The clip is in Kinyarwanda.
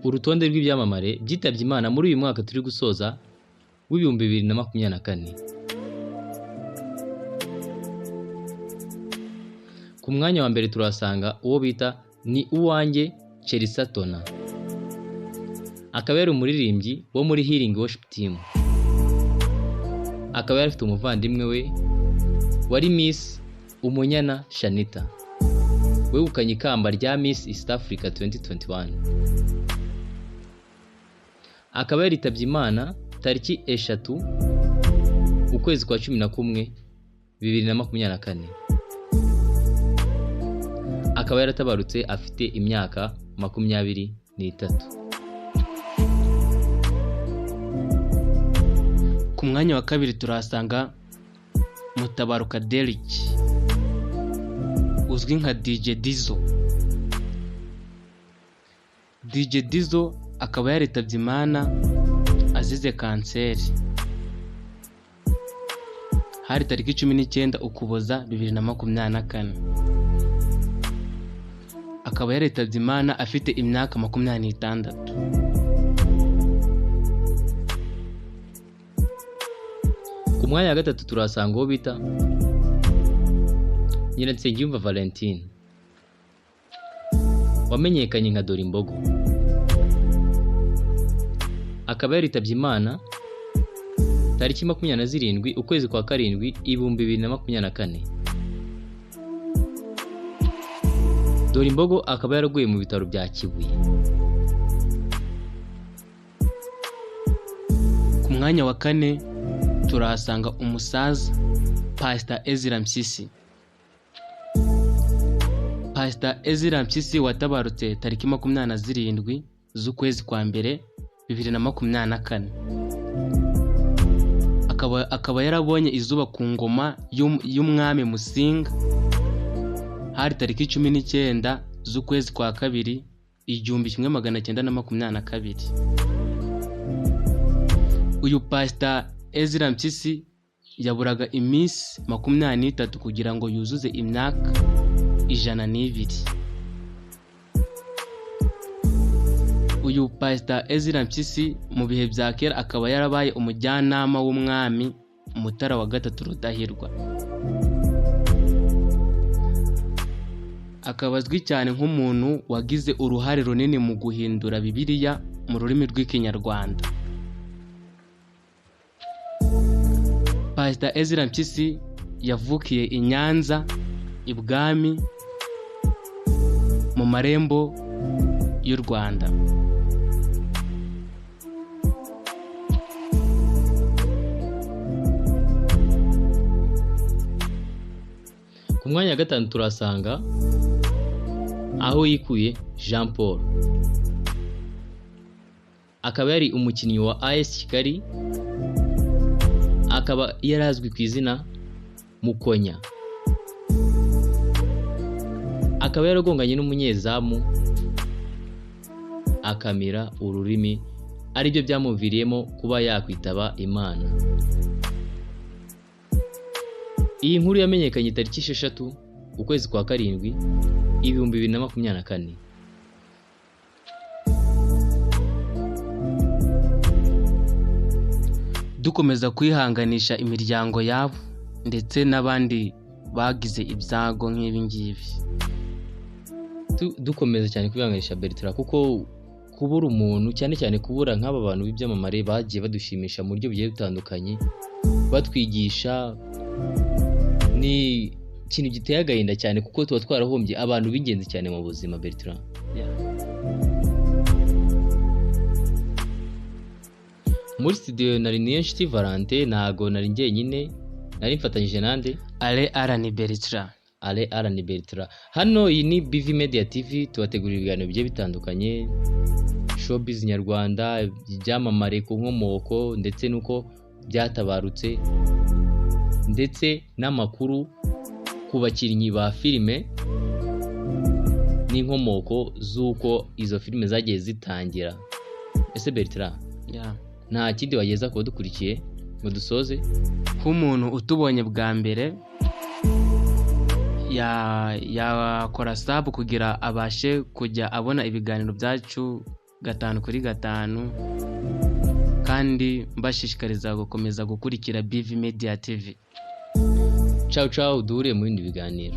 Urutonde rw'ibyamamare byitabye Imana muri uyu mwaka turi gusoza w'ibihumbi 2024. Ku mwanya wa mbere turasanga uwo bita Ni Uwanjye Chelsea Tona. Akaba yari umuririmbyi wo muri Healing Worship Team. Akaba yari afite umuvandimwe we wari Miss Umunyana Shanita, wegukanye ikamba rya Miss East Africa 2021. Akaba yaritabye Imana tariki 3 ukwezi kwa 11 2024. Akaba yaratabarutse afite imyaka 23. Ku mwanya wa kabiri turasanga Mutabaruka Derrick, uzwi nka DJ Dizzo. DJ Dizzo akaba yaritabye Imana azize kanseri. Hari tariki 19 Ukuboza 2024. Akaba yaritabye Imana afite imyaka 26. Ku mwanya wa gatatu turasanga uwo bita Nyiransengiyumva Valentine, wamenyekanye nka Dorimbogo. Akaba yaritabye Imana tariki 27 ukwezi kwa 7 2024. Dorimbogo akaba yaraguye mu bitaro bya Kibuye. Ku mwanya wa kane turahasanga umusaza Pastor Ezra Mpyisi. Pastor Ezra Mpyisi watabarutse tariki 27 z'ukwezi kwa mbere 2024. Akaba yarabonye izuba ku ngoma y'umwami Musinga hari tariki 19 z'ukwezi kwa kabiri 1922. Uyu Pastor Ezra Mpyisi yaburaga iminsi 23 kugira ngo yuzuze imyaka 102. Uyu Pastor Ezra Mpyisi mu bihe bya kera akaba yarabaye umujyanama w'umwami Mutara wa gatatu Rudahirwa. Akaba azwi cyane nk'umuntu wagize uruhare runini mu guhindura Bibiliya mu rurimi rw'Ikinyarwanda. Pastor Ezra Mpyisi yavukiye i Nyanza ibwami mu marembo y'u Rwanda. Ku mwanya wa gatanu turasanga Aho Yikuye Jean Paul. Akaba yari umukinnyi wa AS Kigali. Akaba yarazwi ku izina Mukonya. Akaba yaragonganye n'umunyezamu akamira ururimi, aribyo byamuviriyemo kuba yakwitaba Imana. Iyi nkuru yamenyekanye tariki 6 ukwezi kwa 7 2024. Dukomeza kwihanganisha imiryango yabo ndetse n'abandi bagize ibyago nk'ibi ngibi. Dukomeza cyane kwihanganisha Bertrand, kuko kubura umuntu cyane kubura nk'aba bantu b'ibyamamare bagiye badushimisha mu buryo bugiye butandukanye, batwigisha, ni ikintu giteye agahinda cyane kuko tuba twarahombye abantu b'ingenzi cyane mu buzima. Bertrand, muri studio nari Niyonshuti Valentin, ntago nari njyenyine, nari mfatanyije nande Ale Arani Bertrand. Hano iyi ni BV Media TV, tubategurira ibiganiro bigiye bitandukanye, showbiz nyarwanda, ibyamamare ku nkomoko ndetse nuko byatabarutse, ndetse n'amakuru ku bakinnyi ba filime n'inkomoko z'uko izo filime zagiye zitangira. Ese Bertrand, nta kindi wageza kuba dukurikiye ngo dusoze? Nk'umuntu utubonye bwa mbere yakora sub kugira abashe kujya abona ibiganiro byacu 5 kuri 5, kandi mbashishikariza gukomeza gukurikira BV Media TV. Ciao ciao, duhure mu bindi biganiro.